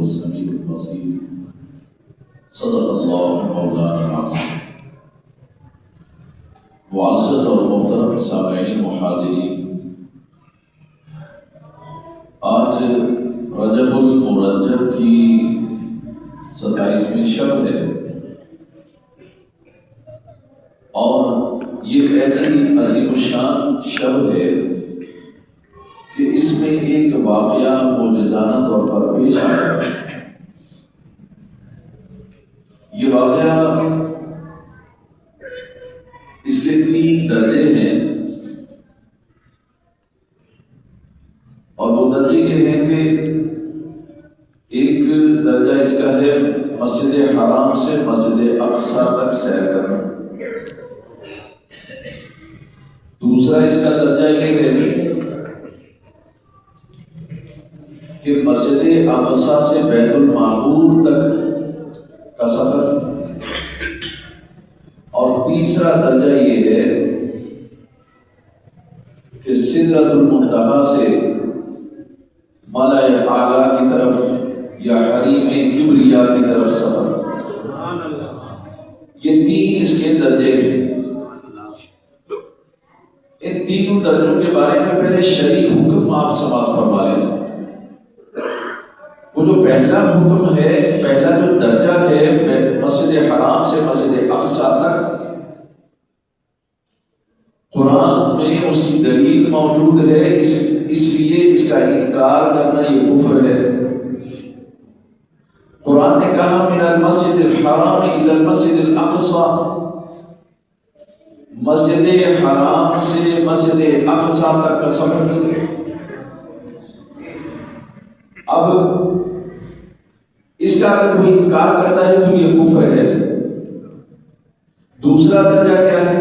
السميع البصير صدق الله مولانا العظيم. معزز اور محترم سامعین محاضرین، آج رجب المرجب کی 27ویں شب ہے اور یہ ایسی عظیم الشان شب ہے کہ اس میں ایک واقعہ معجزانہ طور پر پیش آیا. یہ واقعہ اس کے 3 درجے ہیں اور وہ درجے یہ ہیں کہ ایک درجہ اس کا ہے مسجد حرام سے مسجد اقصی تک سیر کرنا. دوسرا اس کا درجہ یہ ہے کہ مسجد اقصی سے بیت المعمور تک کا سفر. اور تیسرا درجہ یہ ہے کہ سدرۃ المنتہی سے ملائے اعلیٰ کی طرف یا حریم کبریا کی طرف سفر. یہ 3 اس کے درجے ہیں. ان تینوں درجوں کے بارے میں پہلے شرعی حکم آپ سماعت فرما لیں. وہ جو پہلا حکم ہے، پہلا جو درجہ ہے مسجد حرام سے مسجد اقصی تک، قرآن میں اس کی دلیل موجود ہے. اس لیے اس کا انکار کرنا یہ کفر ہے. قرآن نے کہا من المسجد الحرام الی المسجد الاقصی، مسجد حرام سے مسجد اقصی تک کا سفر کیا. اب اس کا اگر کوئی انکار کرتا ہے تو یہ کفر ہے. دوسرا درجہ کیا ہے؟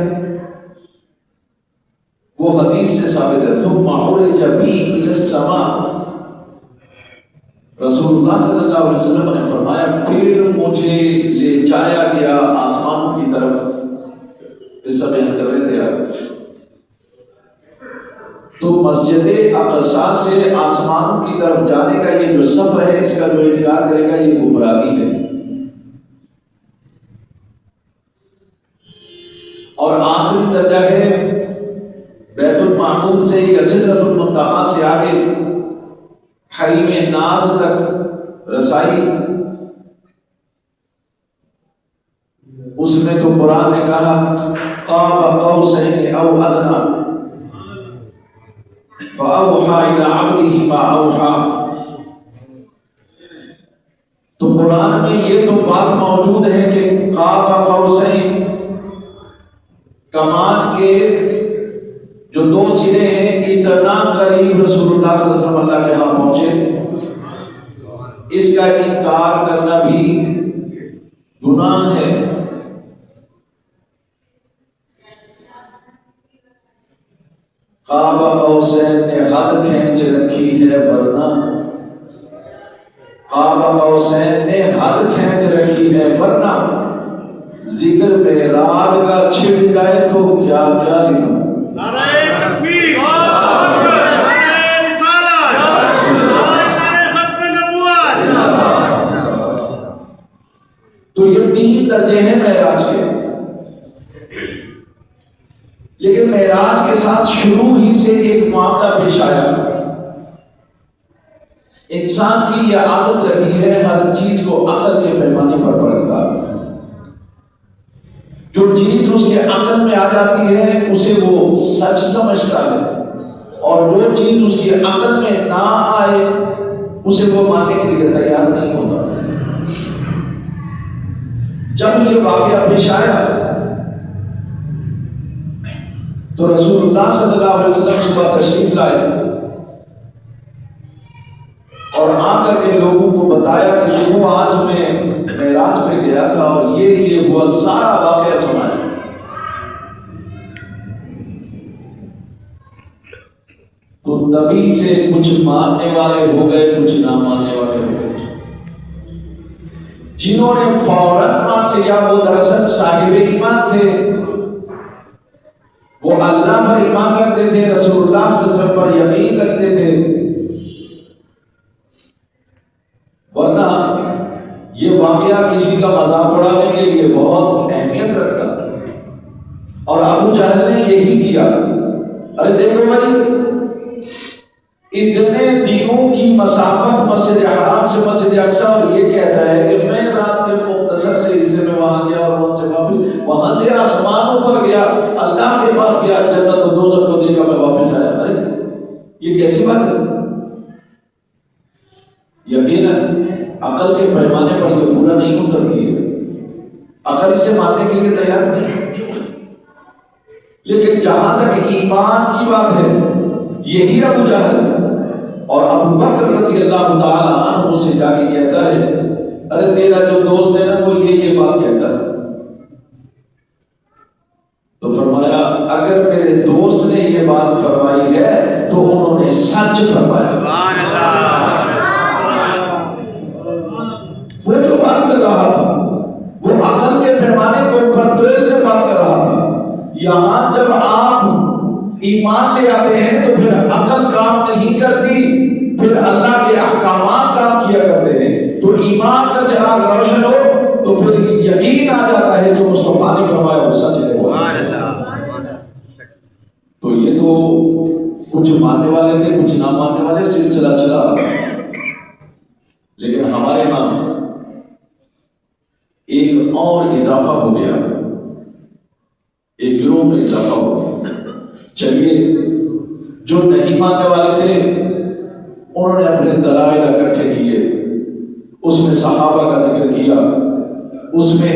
وہ حدیث سے ثابت ہے ثم عرج بی الی السماء. رسول اللہ صلی اللہ علیہ وسلم نے فرمایا پھر مجھے لے جایا گیا آسمان کی طرف. اس سمے کر رہے تھے آپ تو مسجد اقصی سے آسمان کی طرف جانے کا یہ جو سفر ہے، اس کا جو انکار کرے گا یہ گمراہی ہے. اور آخری درجہ ہے بیت المعمور سے یا سدرۃ المنتہی سے آگے حریم ناز تک رسائی. اس میں تو قرآن نے کہا قاب قوسین او ادنی فاوحى الى عبده ما اوحى. تو قرآن میں یہ تو بات موجود ہے کہ قاب قوسین کمان کے جو 2 سرے ہیں اتنا قریب رسول اللہ صلی اللہ علیہ وسلم اللہ کے ہاں پہنچے. اس کا انکار کرنا بھی گناہ ہے. قاب قوسین نے حد کھینچ رکھی ہے ورنہ، قاب قوسین نے حد کھینچ رکھی ہے ورنہ ذکر معراج کا چھڑ گئے تو کیا کیا لکھوں. نعرہ تکبیر، نعرہ رسالت، نعرہ ختم نبوت. تو یہ 3 درجے ہیں معراج کے. لیکن معراج کے ساتھ شروع ہی سے ایک معاملہ پیش آیا. انسان کی یہ عادت رہی ہے ہر چیز کو عقل کے پیمانے پر پرکھتا ہے. جو چیز اس کے عقل میں آ جاتی ہے اسے وہ سچ سمجھتا ہے، اور جو چیز اس کی عقل میں نہ آئے اسے وہ ماننے کے لیے تیار نہیں ہوتا. جب یہ واقعہ پیش آیا تو رسول اللہ صلی اللہ علیہ وسلم صبح تشریف لائے اور آ کر کے لوگوں کو بتایا کہ وہ آج میں معراج پہ گیا تھا اور یہ ہوا، سارا واقعہ سنایا. تو تبھی سے کچھ ماننے والے ہو گئے، کچھ نہ ماننے والے ہو گئے. جنہوں نے فوراً مان لیا وہ دراصل صاحب ایمان تھے. وہ اللہ پر ایمان رکھتے تھے، رسول اللہ صلی اللہ علیہ وسلم پر یقین رکھتے تھے. ورنہ یہ واقعہ کسی کا مذاق اڑانے کے لیے بہت اہمیت رکھتا اور ابو جہل نے یہی کیا. ارے دیکھو بھائی، اتنے دنوں کی مسافت مسجد حرام سے مسجد اقصی، اور یہ کہتا ہے کہ میں رات کے مختصر سے حصے میں وہاں گیا اور وہاں سے واپس، وہاں سے آسمانوں پر گیا، اللہ کے پاس گیا، جنت و دوزخ کو دیکھا، میں واپس آیا. ارے یہ کیسی بات ہے؟ یقیناً عقل کے پیمانے پر یہ پورا نہیں اترتی ہے، عقل اسے ماننے کے لیے تیار نہیں. لیکن جہاں تک ایمان کی بات ہے، یہی ابو جہل اور ابو بکر رضی اللہ تعالی عنہ سے جا کے کہتا ہے، ارے تیرا جو دوست ہے نا وہ یہ بات کہتا ہے. تو فرمایا اگر میرے دوست نے یہ بات فرمائی ہے تو انہوں نے سچ فرمایا. سبحان اللہ. وہ جو بات کر رہا تھا وہ عقل کے پیمانے کو اوپر توڑ کر بات کر رہا تھا. یہاں جب آپ ایمان لے آتے ہیں تو پھر عقل کام نہیں کرتی، پھر اللہ کے احکامات کام کیا کرتے ہیں. تو ایمان کا چراغ روشن ہو تو پھر یقین آ جاتا ہے جو مصطفیٰ نے فرمایا وہ سچ ہے. تو یہ تو کچھ ماننے والے تھے، کچھ نہ ماننے والے، سلسلہ چلا. لیکن ہمارے ہاں ایک اور اضافہ ہو گیا، ایک گروہ میں اضافہ ہو گیا. چلیے جو نہیں ماننے والے تھے انہوں نے اپنے دلائل اکٹھے کیے، اس میں صحابہ کا ذکر کیا، اس میں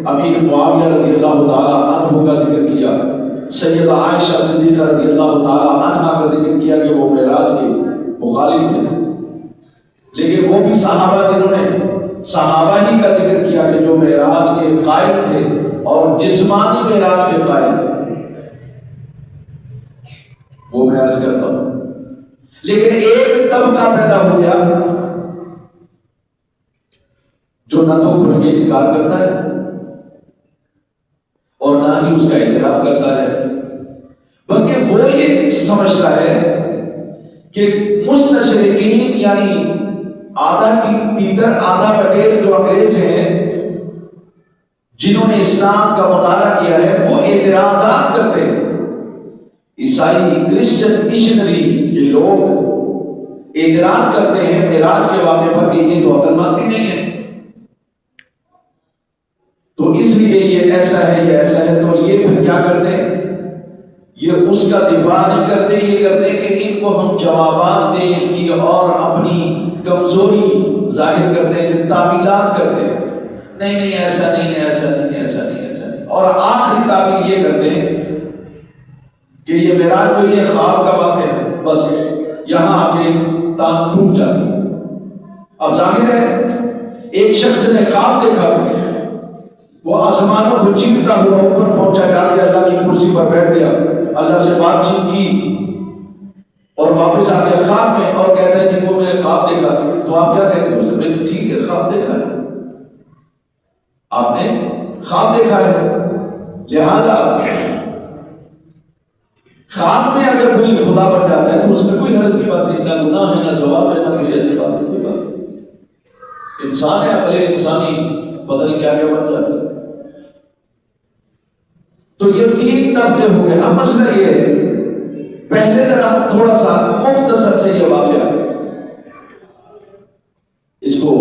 امیر معاویہ رضی اللہ تعالی عنہ کا ذکر کیا، سیدہ عائشہ صدیقہ رضی اللہ تعالی عنہ کا ذکر کیا کہ وہ معراج کے مخالف تھے. لیکن وہ بھی صحابہ جنہوں نے صحابہ ہی کا ذکر کیا کہ جو معراج کے قائل تھے اور جسمانی معراج کے قائل تھے. وہ میں عرض کرتا ہوں. لیکن ایک طبقہ پیدا ہو گیا جو نہ تو کھل کے انکار کرتا ہے اور نہ ہی اس کا اعتراف کرتا ہے، بلکہ وہ یہ سمجھتا ہے کہ مستشرقین یعنی آدھا تیتر آدھا بٹیر جو انگریز ہیں جنہوں نے اسلام کا مطالعہ کیا ہے وہ اعتراضات کرتے ہیں. عیسائی کرسچن مشنری کے لوگ اعتراض کرتے ہیں معراج کے واقعے پر کہ یہ تو عقل مند ہی نہیں ہے، تو اس لیے یہ ایسا ہے یہ ایسا ہے. تو یہ پھر کیا کرتے ہیں؟ یہ اس کا دفاع نہیں کرتے، یہ کرتے ہیں کہ ان کو ہم جوابات دیں اس کی اور اپنی کمزوری ظاہر کرتے ہیں، کہ تعویلات کرتے ہیں، نہیں نہیں ایسا نہیں ایسا نہیں ایسا نہیں ایسا نہیں. اور آخری تعویل یہ کرتے ہیں کہ یہ معراج تو یہ خواب کا واقعہ ہے، بس یہاں آ کے تان پھوٹ جاتی. اب ظاہر ہے ایک شخص نے خواب دیکھا، وہ آسمانوں کو چیرتا ہوا اوپر پہنچا، جا کے اللہ کی کرسی پر بیٹھ گیا، اللہ سے بات چیت کی اور واپس آ گیا خواب میں اور کہتا ہے کہ وہ میں نے خواب دیکھا. تو آپ کیا کہتے ہیں؟ میں تو ٹھیک ہے خواب دیکھا ہے، آپ نے خواب دیکھا ہے، لہذا خواب میں اگر کوئی خدا بن جاتا ہے تو اس میں کوئی حرج کی بات نہیں، نہ گناہ ہے نہ ثواب ہے نہ کوئی ایسی بات ہے. کوئی بات انسان ہے، عقل انسانی پتہ نہیں کیا کیا بن جاتا ہے. تو یہ تین طبقے ہو گئے. اب مسئلہ یہ ہے، پہلے ذرا تھوڑا سا مختصر سے یہ واقعہ اس کو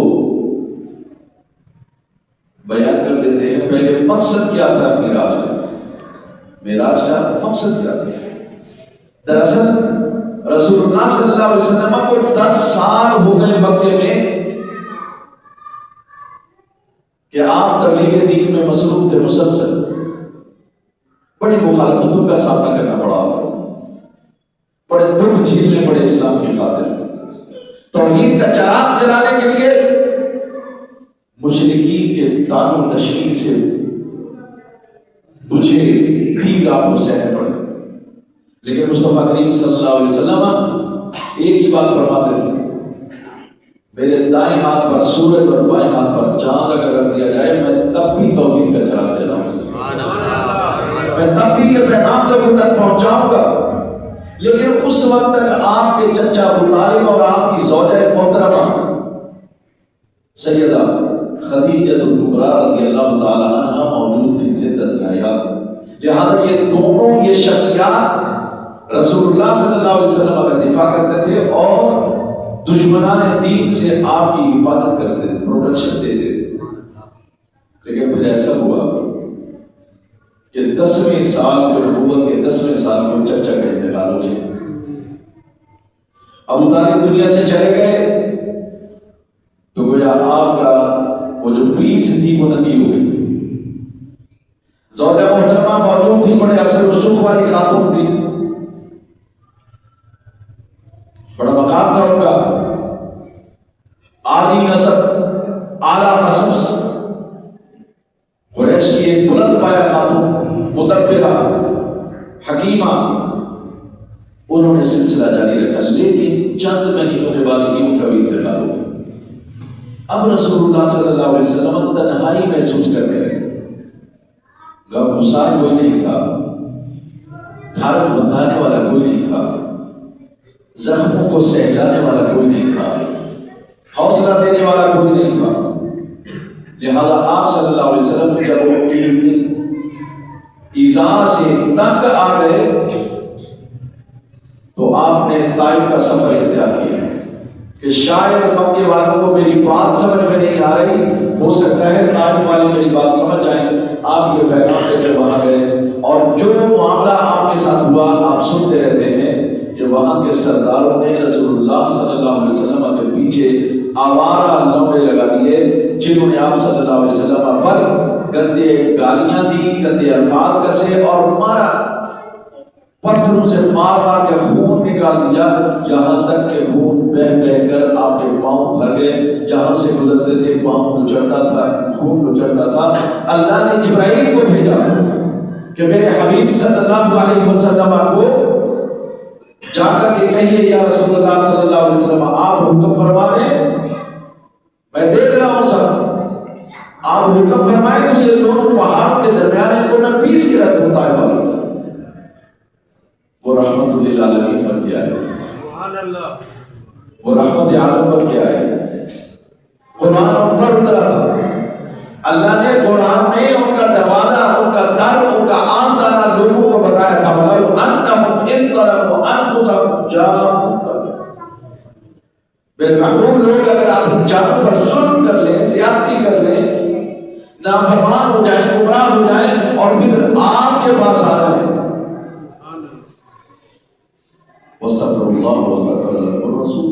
بیان کر دیتے ہیں. پہلے مقصد کیا تھا معراج کا؟ معراج کا مقصد کیا تھا؟ دراصل رسول اللہ صلی اللہ علیہ وسلم کو 10 سال ہو گئے مکے میں کہ آپ تبلیغ دین میں مصروف تھے مسلسل. بڑی مخالفتوں کا سامنا کرنا پڑا، بڑے دکھ جھیلنے پڑے اسلام کی خاطر. توحید کا چراغ جلانے کے لیے مشرکین کے طعن و تشکیل سے مجھے تیر آپ کو سہنے پڑے. لیکن مصطفیٰ کریم صلی اللہ علیہ وسلم ایک ہی بات فرماتے تھے، میرے دائیں ہاتھ پر سورج اور بائیں ہاتھ پر چاند اگر رکھ دیا جائے میں تب بھی توحید کا چراغ جلاؤں گا، میں تب بھی یہ پیغام لوگوں تک پہنچاؤں گا. لیکن اس وقت تک آپ کے چچا ابو طالب اور آپ کی زوجہ محترمہ سیدہ خدیجہ کبریٰ رضی اللہ تعالی عنہ موجود تھی زندہ حیات، لہذا یہ دونوں یہ شخصیات رسول اللہ صلی اللہ علیہ وسلم کا دفاع کرتے تھے اور دشمنان دین سے آپ کی حفاظت کرتے تھے، پروٹیکشن دیتے تھے۔ لیکن پھر ایسا ہوا کہ 10ویں سال جو نبوت کے 10ویں سال کو چچا کا انتقال ہو گیا۔ ابو طالب دنیا سے چلے گئے تو گویا آپ کا وہ جو پیٹھ تھی وہ ننگی ہو گئی۔ زوجہ محترمہ موجود تھی، بڑے اثر و سکھ والی خاتون تھی، بڑا مقام تھا ان کا، عالی نسب، اعلیٰ نسب، قریش کی ایک بلند پایہ خاتون، مدبرہ، حکیمہ۔ انہوں نے سلسلہ جاری رکھا، لیکن چند مہینوں کے بعد ہی ان کا بھی انتقال ہو گیا۔ اب رسول اللہ صلی اللہ علیہ وسلم تنہائی محسوس کرنے لگے، گھسار کوئی نہیں تھا، ڈھارس بندھانے والا کوئی نہیں تھا، زخموں کو سہلانے والا کوئی نہیں تھا، حوصلہ دینے والا کوئی نہیں تھا۔ لہذا آپ صلی اللہ علیہ وسلم جب وہ 3 دن ایذا سے تنگ آ گئے تو آپ نے طائف کا سفر اختیار کیا کہ شاید مکے والوں کو میری بات سمجھ میں نہیں آ رہی، ہو سکتا ہے طائف والے میری بات سمجھ جائیں۔ آپ یہ پیغام لے کر وہاں گئے اور جو معاملہ آپ کے ساتھ ہوا آپ سنتے رہتے ہیں کہ وہاں کے سرداروں نے رسول اللہ صلی اللہ علیہ وسلم کے پیچھے آوارہ لوڑے لگا دیے، جنہوں نے آپ صلی اللہ علیہ وسلم پر گندے گالیاں دی، گندے الفاظ کسے اور مارا، پتھروں سے مار مار کے خون نکال دیا، یہاں تک کہ خون بہ بہ کر آپ کے پاؤں بھر گئے، جہاں سے گزرتے تھے پاؤں نچڑتا تھا، خون نچڑتا تھا۔ اللہ نے جبرائیل کو بھیجا کہ میرے حبیب صلی اللہ علیہ وسلم کو جا کر کے کہیے یا رسول اللہ صلی اللہ علیہ وسلم آپ حکم فرما دیں، میں دیکھ رہا ہوں سب، آپ حکم فرمائے تو یہ دونوں پہاڑ کے درمیان ان کو میں پیس کے رکھ دوں طائف والوں کو۔ وہ رحمت للعالمین پر کیا ہے، سبحان اللہ، وہ رحمت عالم پر کیا ہے، قرآن ان پر اترا تھا۔ اللہ نے قرآن میں ان کا دروازہ، ان کا در، ان کا آستانہ لوگوں کو بتایا تھا، وَلَوْ أَنَّهُمْ إِذْ ظَلَمُوا أَنفُسَهُمْ جَاءُوكَ، بالمحبوب لوگ اگر اپنی جانوں پر ظلم کر لیں، زیادتی کر لیں، نافرمان ہو جائیں، گمراہ ہو جائیں اور پھر آپ کے پاس آ جائیں، وَاسْتَغْفِرُوا اللَّهَ وَاسْتَغْفَرَ لَهُمُ الرَّسُولُ،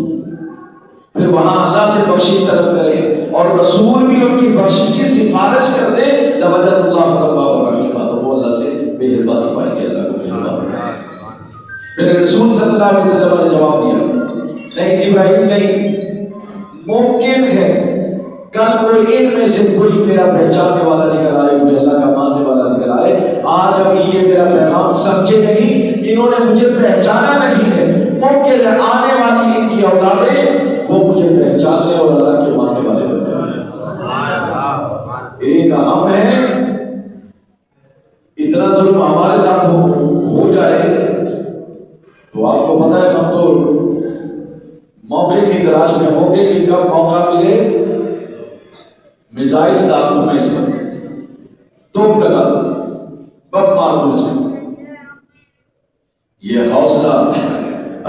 پھر وہاں اللہ سے بخشش طلب کریں اور رسول بھی ان کی بخشش کی سفارش کر دے، لَوَجَدَ اللَّهَ تَوَّابًا رَحِيمًا، تو وہ اللہ سے مہربانی پائیں گے، اللہ کو مہربان۔ پھر رسول صلی اللہ علیہ وسلم نے جواب دیا، نہیں جبرائیل نہیں، ممکن ہے کل کوئی ان میں سے کوئی میرا پہچاننے والا نکل آئے، کوئی اللہ کا ماننے والا نکل آئے، آج اب یہ میرا پیغام سمجھے نہیں، انہوں نے مجھے پہچانا نہیں ہے، ممکن ہے آنے والی ان کی اولادیں وہ مجھے پہچان لیں اور اللہ کے ماننے والے بن جائیں۔ ایک اہم ہے، اتنا ظلم ہمارے ساتھ ہو جائے تو آپ کو پتا ہے ہم تو موقع کی تلاش میں ہوں گے کہ کب موقع ملے میزائل دانتوں میں اس میں توپ لگا دو، بم مار دو اس میں۔ یہ حوصلہ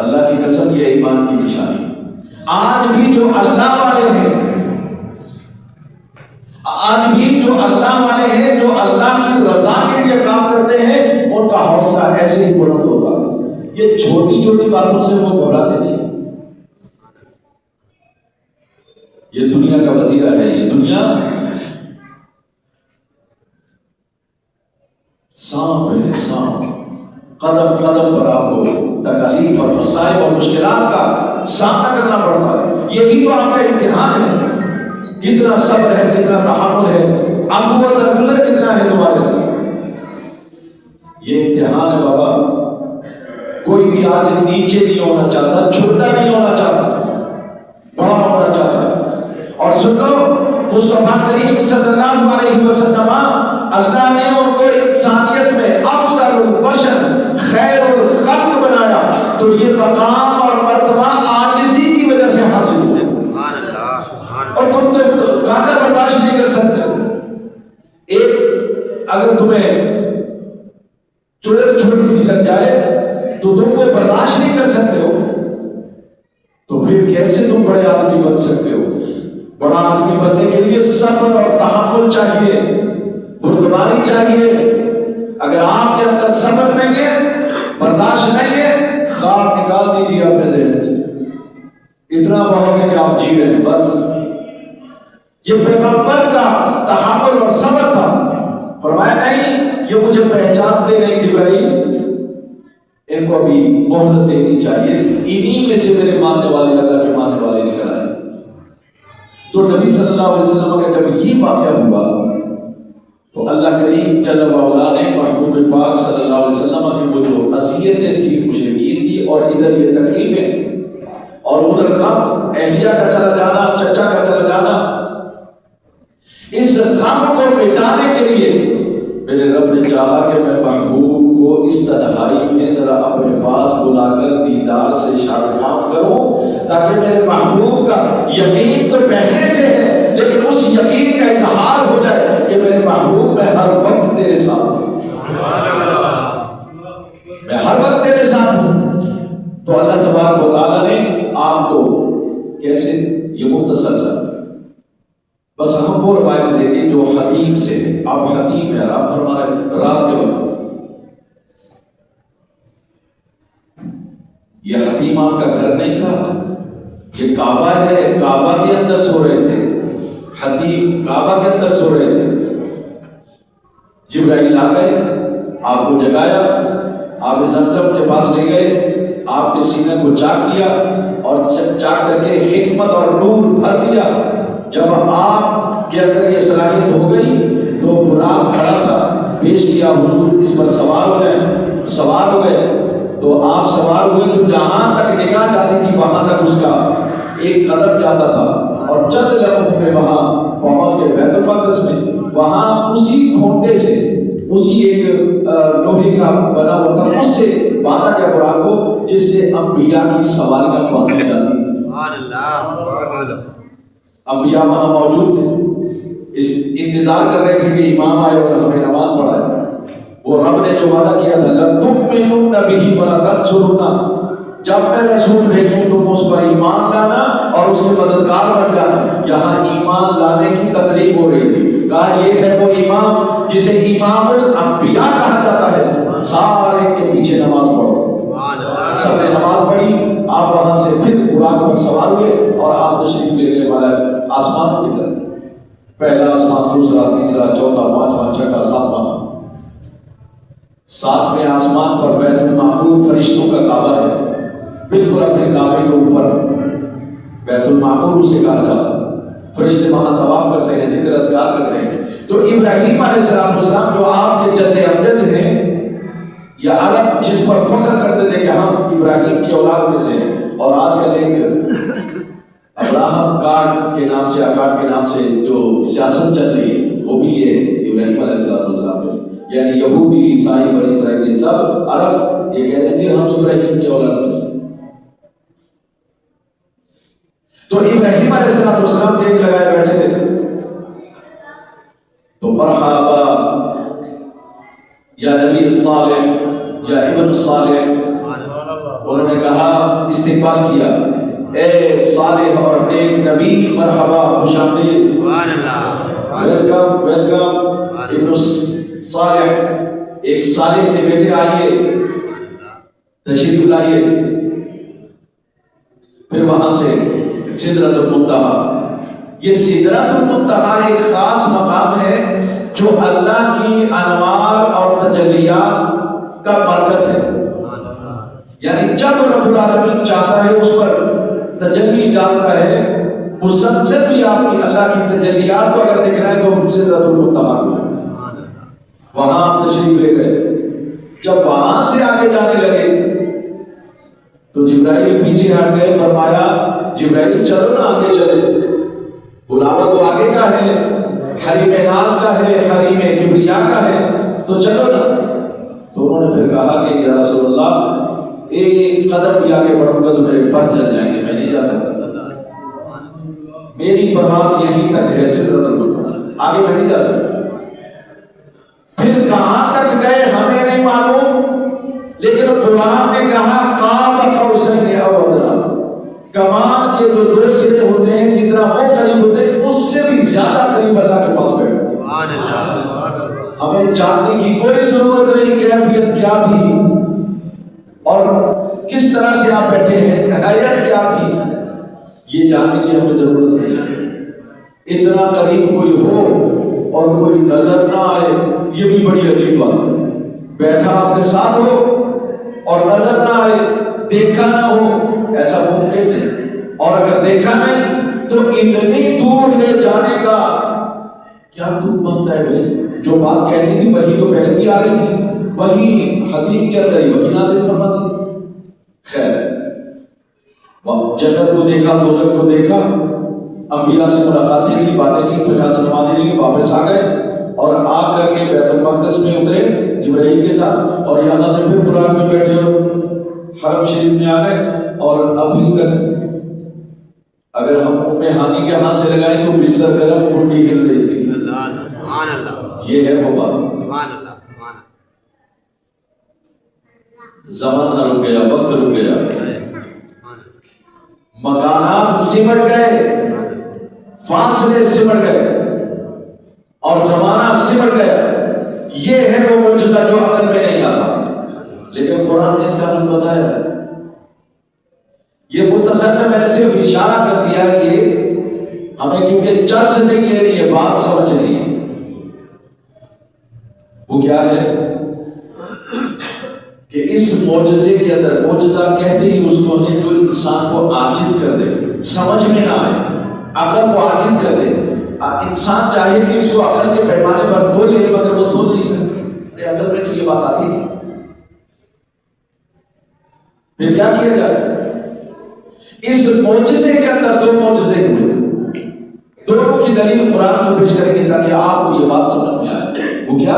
اللہ کی قسم، یہ ایمان کی نشانی۔ آج بھی جو اللہ والے ہیں، آج بھی جو اللہ والے ہیں، جو اللہ کی رضا کے لیے کام کرتے ہیں، ان کا حوصلہ ایسے ہی بلند ہوگا۔ یہ چھوٹی چھوٹی باتوں سے وہ گھبراتے نہیں۔ یہ دنیا کا وتیرہ ہے، یہ دنیا سانپ ہے، سانپ، قدم قدم پر آپ کو تکالیف اور مسائل اور مشکلات کا سامنا کرنا پڑتا ہے۔ یہی تو آپ کا امتحان ہے، کتنا صبر ہے، کتنا تحمل ہے، عفو و درگزر کتنا ہے تمہارے لیے۔ یہ امتحان ہے بابا۔ کوئی بھی آج نیچے نہیں ہونا چاہتا، چھوٹا نہیں ہونا چاہتا، بڑا ہونا چاہتا ہے۔ اور سنو، مصطفیٰ کریم صلی اللہ علیہ وسلم، اللہ نے ان کو انسانیت میں افضل البشر، خیر الخلق بنایا، تو یہ مقام اور مرتبہ عاجزی کی وجہ سے حاصل ہوا۔ اور تم تو کانٹا برداشت نہیں کر سکتے، ایک اگر تمہیں چڑیل چھوٹی سی لگ جائے تو تم وہ برداشت نہیں کر سکتے ہو، تو پھر کیسے تم بڑے آدمی بن سکتے ہو؟ بڑا آدمی بننے کے لیے صبر اور تحمل چاہیے، بردباری چاہیے۔ اگر آپ کے اندر صبر نہیں ہے، برداشت نہیں ہے، خواب نکال دیجیے اپنے ذہن سے، اتنا بہت ہے کہ آپ جی رہے ہیں بس۔ یہ پیغمبر کا تحمل اور صبر تھا، فرمایا نہیں یہ مجھے پہچانتے نہیں جبرائیل، ان کو بھی مہلت دینی چاہیے، انہی میں سے میرے ماننے والے اللہ کے ماننے والے نکل آئے۔ تو نبی صلی اللہ علیہ وسلم کا جب یہ واقعہ ہوا تو اللہ کریم جل وعلا نے محبوب پاک صلی اللہ علیہ وسلم کی وہ جو اذیتیں تھیں مشرکین کی، اور ادھر یہ تکلیفیں اور ادھر غم، اہلیہ کا چلا جانا، چچا کا چلا جانا، اس غم کو مٹانے کے لیے میرے رب نے چاہا کہ میں محبوب کو اس تنہائی میں ذرا اپنے پاس بلا کر دیدار سے شادمان کروں، تاکہ میرے محبوب کا یقین تو پہلے سے ہے لیکن اس یقین کا اظہار ہو جائے کہ میرے محبوب میں ہر وقت تیرے ساتھ ہوں، میں ہر وقت تیرے ساتھ ہوں۔ تو اللہ تبارک و تعالیٰ نے آپ کو کیسے، یہ مختصر سا بس ہم وہ روایت دیں گے جو حتیم سے، آپ حتیم ہیں، آپ فرما رہے رات کے وقت، یہ حتیم آپ کا گھر نہیں تھا، یہ کعبہ ہے، کعبہ کے اندر سو رہے تھے، حتیم کعبہ کے اندر سو رہے تھے، جبرائیل آ گئے، آپ کو جگایا، آپ زمزم کے پاس لے گئے، آپ کے سینے کو چاک کیا اور چاک کر کے حکمت اور نور بھر دیا۔ جب آپ کے اندر یہ صلاحیت ہو گئی تو براق کھڑا تھا، پیش کیا حضور اس پر سوار ہو گئے، سوار ہو گئے، تو آپ سوار ہوئے تو جہاں تک نگاہ جاتی تھی وہاں تک اس کا ایک قدم جاتا تھا، اور چند لمحوں میں وہاں پہنچ کے بیت المقدس میں، وہاں اسی کھونٹے سے، اسی ایک لوہے کا بنا ہوا تھا، اس سے باندھا گیا براق کو، جس سے انبیاء کی سواریاں باندھی جاتی تھی۔ انبیاء وہاں موجود تھے، اس انتظار کر رہے تھے کہ امام آئے اور ہمیں نماز پڑھائے۔ وہ رب نے جو وعدہ کیا تھا لَتُؤْمِنُنَّ بِهِ وَلَتَنصُرُنَّهُ، جب میں رسول بھیجوں تم اس پر ایمان لانا اور اس کے مددگار بن جانا۔ یہاں ایمان لانے کی تقریب ہو رہی تھی، کہا یہ ہے وہ امام جسے امام الانبیاء کہا جاتا ہے، سارے کے پیچھے نماز پڑھو۔ سب نے نماز پڑھی، آپ وہاں سے پھر براق پر سوار ہوئے اور آپ تشریف لے گئے والے آسمان کی طرف، پہلا آسمان، دوسرا، تیسرا، چوتھا، پانچواں، چھٹا، ساتواں۔ ساتویں آسمان پر بیت المعمور فرشتوں کا کعبہ ہے، بالکل اپنے کعبے کے اوپر بیت المعمور اسے کہا جاتا، فرشتے وہاں طواف کرتے ہیں، ذکر اذکار کرتے ہیں۔ تو ابراہیم علیہ السلام جو آپ کے جد امجد ہیں، یا عرب جس پر فخر کرتے تھے کہ ہم ابراہیم کی اولاد میں سے ہیں، اور آج کل ایک ابراہم کارڈ کے نام سے، آکارڈ کے نام سے جو سیاست چل رہی ہے، وہ بھی یہ ابراہیم علیہ السلام ہے، یعنی یہودی، عیسائی، بنی اسرائیل، سب عرب یہ کہتے تھے ہم ابراہیم کی اولاد میں سے۔ تو ابراہیم علیہ السلام دیکھ لگائے بیٹھے تھے، تو مرحبا یا نبی صالح یا ابن صالح، انہوں نے کہا، استقبال کیا، اے صالح اور نیک نبی، مرحبا، خوش آمدید، ویلکم ویلکم ابن صالح، ایک صالح کے بیٹے آئیے، تشریف لائیے۔ پھر وہاں سے سدرۃ المنتہی، یہ سدرۃ المنتہی ایک خاص مقام ہے جو اللہ کی انوار اور تجلیات کا مرکز ہے، یعنی جب رب العالمین چاہتا ہے اس پر تجلی ڈالتا ہے، مسلسل بھی آپ کی اللہ کی تجلیات کو اگر دیکھ رہے ہیں تو سدرۃ المنتہی، وہاں آپ تشریف لے گئے۔ جب وہاں سے آگے جانے لگے تو جبرائیل پیچھے ہٹ گئے، فرمایا جبرائیل چلو نا آگے چلے، بلاوا تو آگے کا ہے، حریم ناز کا ہے، حریم کبریا کا ہے، تو چلو نا۔ تو انہوں نے پھر کہا کہ یا رسول اللہ ایک قدم بھی آگے بڑھوں گا تو میرے پر جل جائیں گے، میں نہیں جا سکتا۔ میری پرواز یہیں تک ہے سدرۃ المنتہا، آگے میں نہیں جا سکتا۔ پھر کہاں تک گئے ہمیں نہیں معلوم، لیکن قرآن نے کہا قاب قوسین او ادنیٰ، کمان کے جو دو سرے ہوتے ہیں جتنا وہ قریب ہوتے ہیں اس سے بھی زیادہ قریب اللہ کے پاس بیٹھے۔ سبحان اللہ۔ ہمیں جاننے کی کوئی ضرورت نہیں کیفیت کیا تھی اور کس طرح سے آپ بیٹھے ہیں، حیات کیا تھی، یہ جاننے کی ہمیں ضرورت نہیں ہے۔ اتنا قریب کوئی ہو اور کوئی نظر نہ آئے، یہ بھی بڑی عجیب بات ہے۔ بیٹھا آپ کے ساتھ ہو اور نظر نہ آئے، دیکھا نہ ہو، ایسا ممکن نہیں۔ اور اگر دیکھا نہیں تو اتنی دور لے جانے کا کیا تو بنتا ہے بھائی؟ جو بات کہنی تھی وہی تو پہلے بھی آ رہی تھی، وہی حدیث کے اندر ہی وہی نازل فرما دی۔ خیر، جنت کو دیکھا، دوزخ کو دیکھا، انبیاء سے ملاقاتیں کی، باتیں کی، 50 نمازیں لی، واپس آ گئے اور آ کر کے بیت المقدس میں اترے جبرائیل کے ساتھ، اور یہاں سے پھر قرآن میں بیٹھے اور حرم شریف میں آ گئے۔ اور ابھی تک اگر ہم ہانی کے ہاتھ سے لگائیں تو بستر گرم، کنڈی ہل رہی تھی۔ سبحان اللہ، یہ ہے وہ بات۔ سبحان اللہ، سبحان اللہ۔ زمانہ رک گیا، وقت رک گیا، مکانات سمٹ گئے، فاصلے سمٹ گئے اور زمانہ سمٹ گیا۔ یہ ہے وہ معجزہ جو عقل میں نہیں آتا، لیکن قرآن نے اس کا حل بتایا۔ یہ مختصر سے میں نے صرف اشارہ کر دیا ہے، یہ ہمیں کیونکہ چس نہیں لینی ہے، بات سمجھنی ہے۔ وہ کیا ہے کہ اس معجزے کے اندر، معجزہ کہتے ہی اس کو ہے جو انسان کو عاجز کر دے، سمجھ میں نہ آئے، عقل کو عاجز کر دے۔ انسان چاہے کہ اس کو عقل کے پیمانے پر تول لے مگر وہ تول نہیں سکتے، عقل میں تو یہ بات آتی ہے۔ پھر کیا کیا جائے؟ اس معجزے کے اندر دو معجزے ہوئے، دونوں کی دلیل قرآن سے پیش کریں گے تاکہ آپ کو یہ بات سمجھ میں آئے۔ وہ کیا؟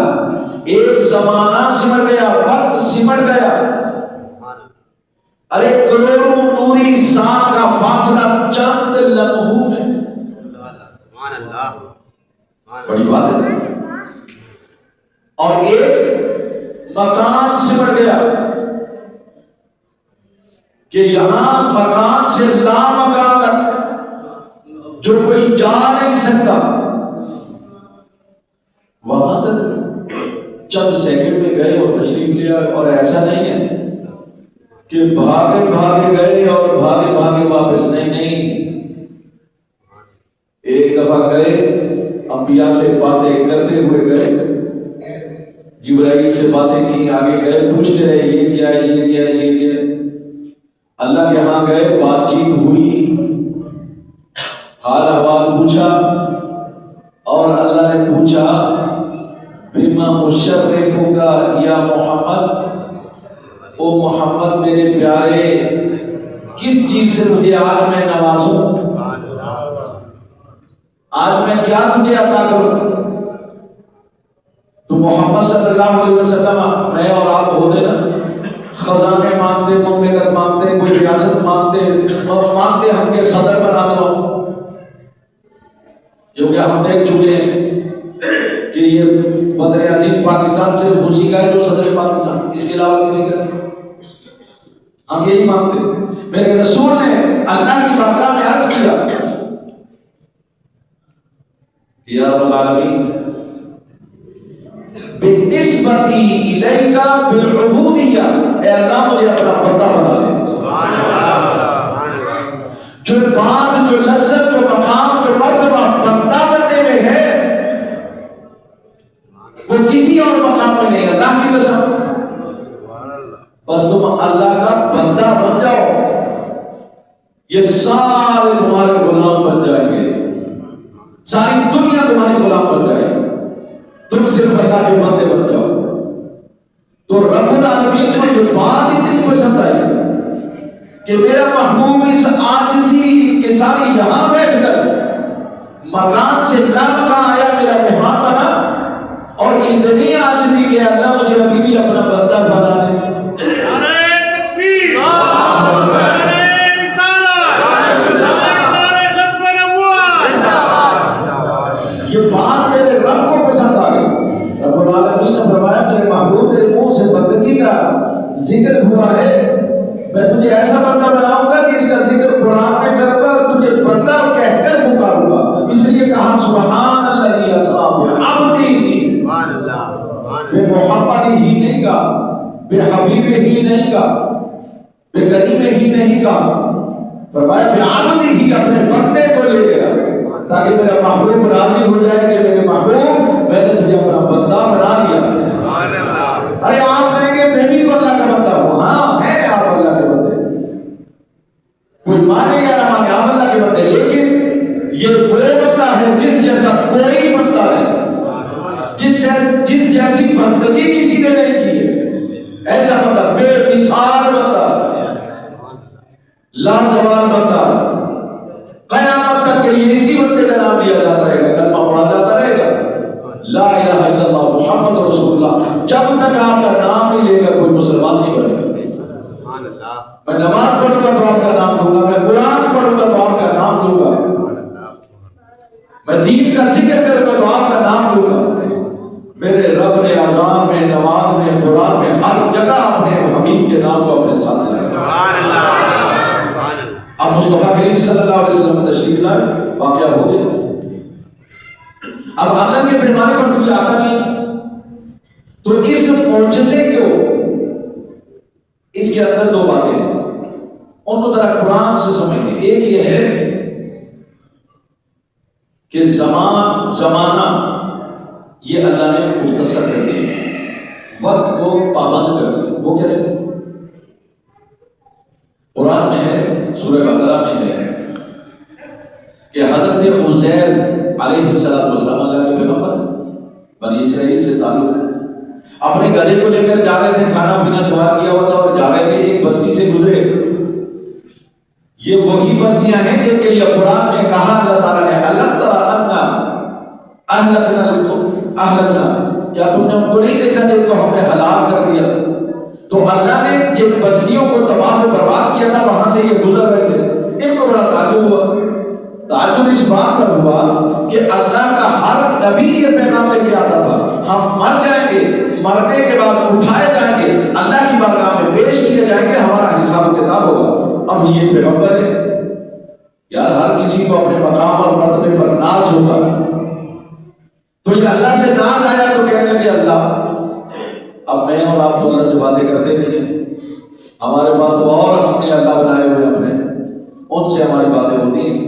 ایک زمانہ سمٹ گیا، وقت سمٹ گیا۔ ارے کروڑوں نوری سال کا فاصلہ چند لمحوں میں، بڑی بات ہے۔ اور ایک مکان سمٹ گیا کہ یہاں مکان سے لا مکان تک جو کوئی جا نہیں سکتا، وہاں تک چند سیکنڈ میں گئے اور تشریف لیا۔ اور ایسا نہیں ہے کہ بھاگے بھاگے گئے اور بھاگے بھاگے واپس، نہیں، ایک دفعہ گئے، انبیاء سے باتیں کرتے ہوئے گئے، جبرائیل سے باتیں کی، آگے گئے، پوچھتے رہے یہ کیا ہے، یہ کیا ہے، یہ کیا ہے۔ اللہ کے ہاں گئے، بات چیت ہوئی، حال احوال پوچھا، اور اللہ نے پوچھا بما مشرفک یا محمد، او محمد میرے پیارے، کس چیز سے تجھے آج میں نوازوں، آج میں کیا تجھے عطا کروں؟ تو محمد صلی اللہ علیہ وسلم میں اور آپ ہوتے نا، خزانے مانگتے، مملکت مانگتے، کوئی ریاست مانگتے ہم کے صدر بنا دو، کیونکہ ہم دیکھ چکے ہیں کہ یہ بدر عظیم پاکستان سے خوشی کا ہے جو صدر پاکستان، اس کے علاوہ کسی کا نہیں، ہم یہی مانگتے۔ میرے رسول نے اللہ کی بارگاہ میں عرض کیا، یا رب العالمین بالنسبتی الیک بالعبودیہ، اے اللہ مجھے اپنا بندہ بنا لے۔ سبحان اللہ، جو بات، جو لذت، جو مقام، جو مرتبہ بندہ بننے میں ہے وہ کسی اور مقام میں نہیں، اللہ کی قسم۔ بس تم اللہ کا بندہ بن جاؤ، یہ سارے تمہارے غلام بن جائیں گے، ساری دنیا تمہاری غلام بن جائے گی، تم صرف اللہ کے بندے بن جاؤ۔ تو رب العالمین کو یہ بات اتنی پسند آئی کہ میرا محبوب اس عاجزی کے ساتھ یہاں بیٹھ کر مکان سے لا مکان آیا، میرا مہمان بنا، اور اتنی عاجزی کہ اللہ مجھے ابھی بھی اپنا بندہ بنا لے۔ نعرہ تکبیر، نعرہ رسالت، نعرہ ختم نبوت۔ ذکر ہوا ہے میں تجھے ایسا بندہ بناؤں گا کہ اس کا ذکر قرآن میں کروں گا اور تجھے بندہ کہہ کر پکاروں گا. اس لیے کہا سبحان الذی اسریٰ بعبدہ. بے محمد ہی نہیں کہا, بے حبیب ہی نہیں کہا, بے کریم ہی نہیں کہا, فرمایا بعبدہ ہی, اپنے بندے کو لے گیا تاکہ میرا محبوب راضی ہو جائے کہ میرے محبوب میں نے تجھے اپنا بندہ بنا دیا. ارے آپ کہیں گے میں بھی تو اللہ کا بندہ ہوں. ہاں ہے آپ اللہ کے بندے, کوئی مانے یا نہ مانے آپ اللہ کے بندے, لیکن یہ وہ بندہ ہے جس جیسا کوئی بندہ نہیں, جس جیسی بندگی کسی نے نہیں کی ہے. ایسا بندہ, بے مثال بندہ, لازوال بندہ, قیامت تک کے لیے اسی بندے کا نام لیا جاتا رہے گا, کلمہ پڑھا جاتا رہے گا لا الہ الا اللہ محمد رسول اللہ. جب تک آپ کا نام نہیں لے گا کوئی مسلمان نہیں بنے گا. میں نماز پڑھوں گا تو آپ کا نام لوں گا, میں قرآن پڑھوں گا تو آپ کا نام لوں گا, میں دین کا ذکر کروں گا تو آپ کا نام لوں گا. میرے رب نے اذان میں, نماز میں, قرآن میں, ہر جگہ اپنے حبیب کے نام کو اپنے ساتھ لیا. سبحان اللہ. اب مصطفیٰ کریم صلی اللہ علیہ وسلم تشریف لائے, واقعہ ہو گیا. اب عقل کے پیمانے پر تجھے آتا نہیں تو اس معجزے کو, اس کے اندر دو باتیں ہیں, ان کو ذرا قرآن سے سمجھیں. ایک یہ ہے کہ زمانہ یہ اللہ نے مختصر کر دیا, وقت کو پابند کر دیا. وہ کیسے؟ قرآن میں ہے, سورہ بقرہ میں ہے کہ حضرت عزیر علیہ السلام اللہ کے پیغمبر بنی اسرائیل سے تعلق ہے. اپنے گدھے کو لے کر جا رہے تھے, کھانا پینا سوار کیا ہوا تھا اور جا رہے تھے, ایک بستی سے گزرے. یہ وہی بستیاں ہیں جن کے لیے قرآن میں کہا اللہ تعالیٰ نے الم تر انا اہلکنا, کیا تم نے ان کو نہیں دیکھا جن کو ہم نے ہلاک کر دیا. تو اللہ نے جن بستیوں کو تباہ و برباد کیا تھا وہاں سے یہ گزر رہے تھے. ان کو بڑا تعجب ہوا. تعجب اس بات پر ہوا کہ اللہ کا ہر نبی یہ پیغام لے کے آتا تھا, ہم مر جائیں گے, مرنے کے بعد اٹھائے جائیں گے, اللہ کی بارگاہ میں پیش کیے جائیں گے, ہمارا حساب کتاب ہوگا. اب یہ پیغمبر ہے یار, ہر کسی کو اپنے مقام اور مرتبے پر ناز ہوگا. تو یہ اللہ سے ناز آیا تو کہنے لگے اللہ, اب میں اور آپ تو اللہ سے باتیں کرتے نہیں ہیں, ہمارے پاس تو اور ہم نے اللہ بنائے ہوئے اپنے, ان سے ہماری باتیں ہوتی ہیں.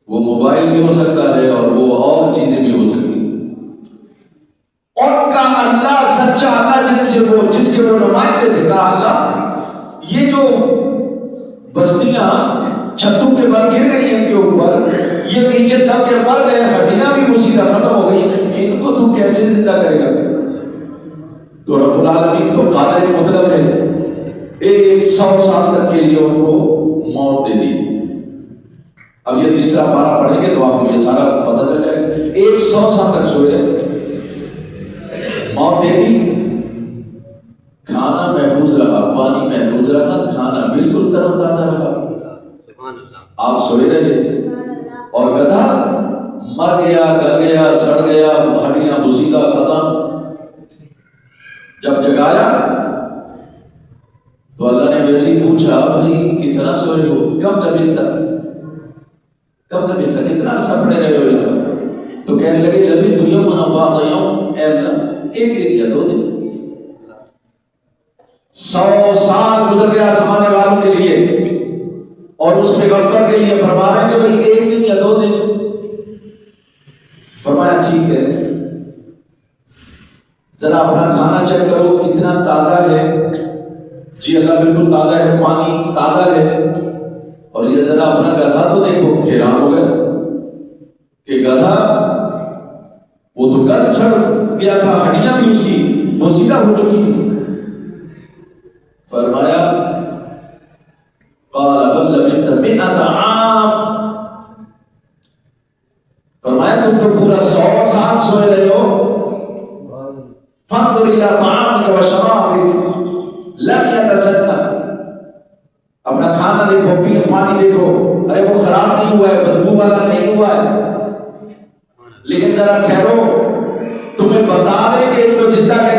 وہ موبائل بھی ہو سکتا ہے اور وہ اور چیزیں بھی ہو سکتی ہیں. ان کا اللہ سچا اللہ جس کے وہ نمائندے تھے, کہا اللہ یہ جو بستیاں چھتوں کے بل گر گئی ان کے اوپر, یہ نیچے دب کے مر گئے, ہڈیاں بھی مسیدہ ختم ہو گئی, ان کو تو کیسے زندہ کرے گا؟ تو رب العالمین تو قادر مطلق ہے, 100 سال تک کے لیے ان کو موت دے دی. اب یہ تیسرا پارہ پڑھیں گے تو آپ کو یہ سارا پتہ چل جائے گا. 100 سال تک سوئے, موت دے دی, کھانا محفوظ رہا, پانی محفوظ رہا, کھانا بالکل تر و تازہ رہا, آپ سوئے رہے. اور گدھا مر گیا, گل گیا, سڑ گیا, ہڈیاں بوسیدہ ختم. جب جگایا تو اللہ نے ویسے ہی پوچھا, بھائی کتنا سوئے ہو, کب لبستہ کتنا عرصہ پڑے رہے ہو؟ تو کہنے لگے لبثت یوما او بعض یوم, اے اللہ 1 دن یا 2 دن. 100 سال گزر گیا زمانے والوں کے لیے, اور اس پیغمبر کے لیے فرما رہے ہیں کہ بھائی 1 دن یا 2 دن. فرمایا ٹھیک ہے, ذرا اپنا کھانا چیک کرو کتنا تازہ ہے. جی اللہ بالکل تازہ ہے, پانی تازہ ہے. اور یہ ذرا اپنا گدھا تو دیکھو. حیران ہو گئے کہ گدھا وہ تو گل چھڑ گیا تھا, ہڈیاں بھی اس کی بوسیدہ ہو چکی تھی. فرمایا قال بل لبثت 100 عام, فرمایا تم تو پورا 100 سال سوئے رہے ہو. فانظر الى طعامك وشرابك لم يتسنى, اپنا کھانا دیکھو, پانی دیکھو, ارے وہ خراب نہیں ہوا ہے, بدبو والا نہیں ہوا ہے. لیکن ذرا ٹھہرو, تمہیں بتا دیں کہ ان کو زندہ کیسے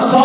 100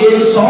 100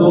2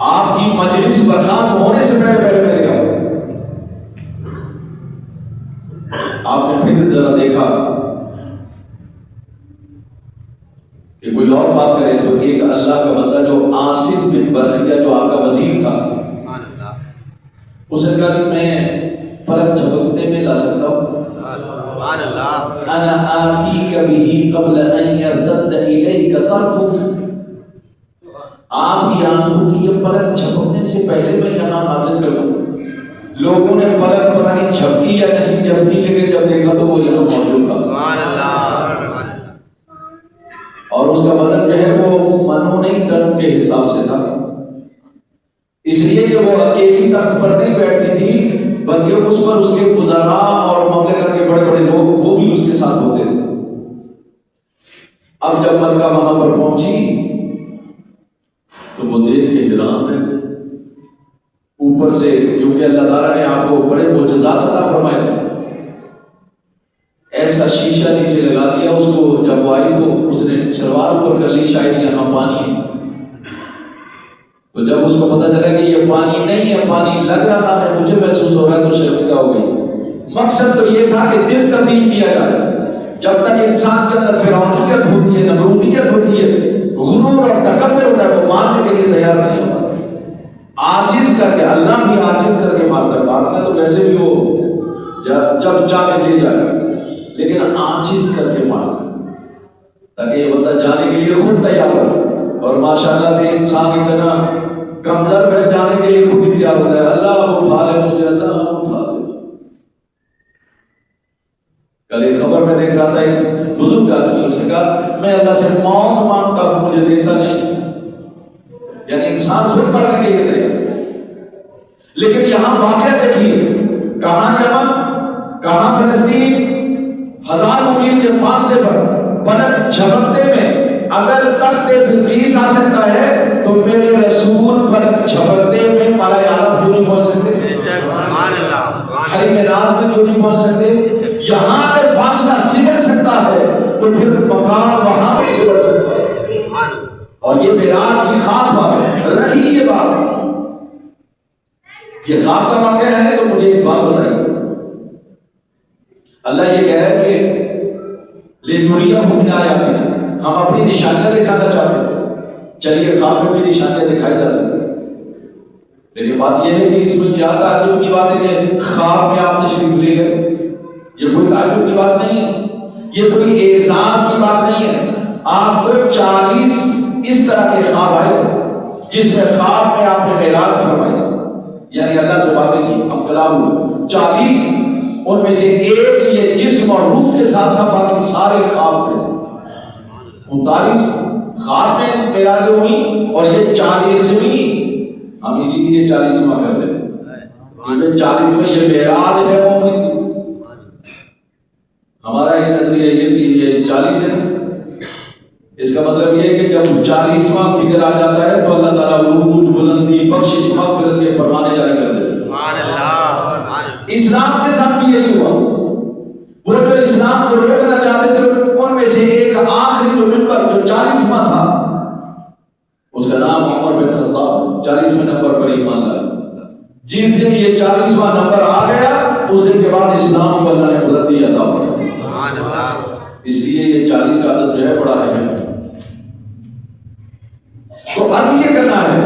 آپ کی مجلس برخاست ہونے سے پہلے پہلے میں گیا. آپ نے پھر ذرا دیکھا کہ کوئی اور بات کرے تو ایک اللہ کا بندہ جو آصف بن برخیہ جو آپ کا وزیر تھا, اس نے کہا کہ میں پلک جھپکتے میں لا سکتا ہوں. سبحان اللہ. انا آتیک بہ قبل ان یرتد الیک طرفک. آپ کی آنکھوں کی یہ پلک جھپکنے سے پہلے میں یہاں حاضر کروں. لوگوں نے پلک پتہ نہیں جھپکی یا نہیں جھپکی, لیکن جب دیکھا تو وہ یہاں موجود تھا. سبحان اللہ. اور اس کا وزن جو ہے وہ منو نہیں ٹن کے حساب سے تھا, اس لیے کہ وہ اکیلی تخت پر نہیں بیٹھتی تھی, بلکہ اس پر اس کے وزراء اور مملکت کے بڑے بڑے لوگ وہ بھی اس کے ساتھ ہوتے تھے. اب جب ملکہ وہاں پر پہنچی تو وہ دیکھ کے حیران رہے. اوپر سے کیونکہ اللہ تعالیٰ نے آپ کو بڑے معجزات عطا فرمائے تھے, ایسا شیشہ نیچے لگا دیا اس کو. جب وہ آئی تو اس نے شلوار اوپر کر لی, شاید یہاں پانی ہے. تو جب اس کو پتہ چلا کہ یہ پانی نہیں ہے, پانی لگ رہا ہے, مجھے محسوس ہو رہا ہے, تو شرمندہ ہو گئی. مقصد تو یہ تھا کہ دل تبدیل کیا جائے. جب تک انسان کے اندر فرعونیت ہوتی ہے, نمرودیت ہوتی ہے, غرور اور تکبر ہوتا ہے, وہ ماننے کے لیے تیار نہیں ہوتا. عاجز کر کے, اللہ بھی عاجز کر کے مانتا ہے. مانتا تو ویسے بھی وہ جب چاہے لے جائے, لیکن عاجز کر کے مانتا تاکہ یہ بندہ جانے کے لیے خود تیار ہو. اور ماشاءاللہ سے انسان اتنا کمزور ہے, جانے کے لیے خود ہی تیار ہوتا ہے. اللہ اٹھا لے مجھے, اللہ اٹھا لے. کل ایک خبر میں دیکھ رہا تھا, ایک بزرگ آدمی, اس نے کہا میں اللہ سے موت مانگتا ہوں, مجھے دیتا نہیں. یعنی انسان خود مرنے کے لیے تیار. لیکن یہاں واقعہ دیکھیے, کہاں یمن, کہاں فلسطین, 1000 میل کے فاصلے پر پلک جھپکتے میں اگر تخت بلقیس آ سکتا ہے تو میرے رسول پلک جھپکتے میں ملائے اعلیٰ کیوں نہیں پہنچ سکتے؟ سبحان اللہ. حرم معراج میں کیوں نہیں پہنچ سکتے؟ یہاں اگر فاصلہ سمٹ سکتا ہے تو پھر مقام وہاں بھی سمٹ سکتا ہے. اور یہ معراج کی خاص بات ہے. رہی یہ بات, یہ خواب کا واقعہ ہے, تو مجھے ایک بات بتائیے. اللہ یہ کہہ رہا ہے کہ لِنُرِيَهُ مِنْ آيَاتِنَا, ہم اپنی نشانیاں دکھانا چاہتے ہیں. چلیے خواب میں بھی نشانیاں دکھائی جا سکتی ہیں, لیکن بات یہ ہے کہ اس میں کیا تعجب کی بات ہے کہ خواب میں آپ تشریف لے گئے. یہ کوئی تعجب کی بات نہیں ہے, یہ کوئی اعزاز کی بات نہیں ہے. آپ کو 40 اس طرح کے خواب آئے تھے جس میں خواب میں آپ نے معراج فرمائی, یعنی اللہ سے باتیں کی, اب کلام ہوئے 40. ان میں سے ایک یہ جسم اور روح کے ساتھ تھا, باقی سارے خواب تھے. 39 خواب میں معراج ہوئی, اور یہ 40ویں, ہم اسی لیے 40واں کرتے ہیں کیونکہ 40ویں یہ معراج ہے مومن کی. ہمارا یہ نظریہ یہ بھی یہ 40 ہے. اس کا مطلب یہ ہے کہ جب 40واں فگر آ جاتا ہے تو اللہ تعالیٰ عروج, بلندی, بخشش, مغفرت کے فرمانے جاری کر دیتے ہیں. سبحان اللہ. اسلام کے ساتھ بھی یہی ہوا. وہ جو اسلام کو روکنا چاہتے تھے ان میں سے ایک آخری جو ممبر جو 40واں تھا, اس کا نام عمر بن خطاب, 40ویں نمبر پر ایمان لایا. جس دن یہ 40واں نمبر آ گیا, اس دن کے بعد اسلام کو اللہ نے بلندی عطا فرمائی. سبحان اللہ. اس لیے یہ 40 کا عدد جو ہے بڑا اہم ہے. تو آج یہ کرنا ہے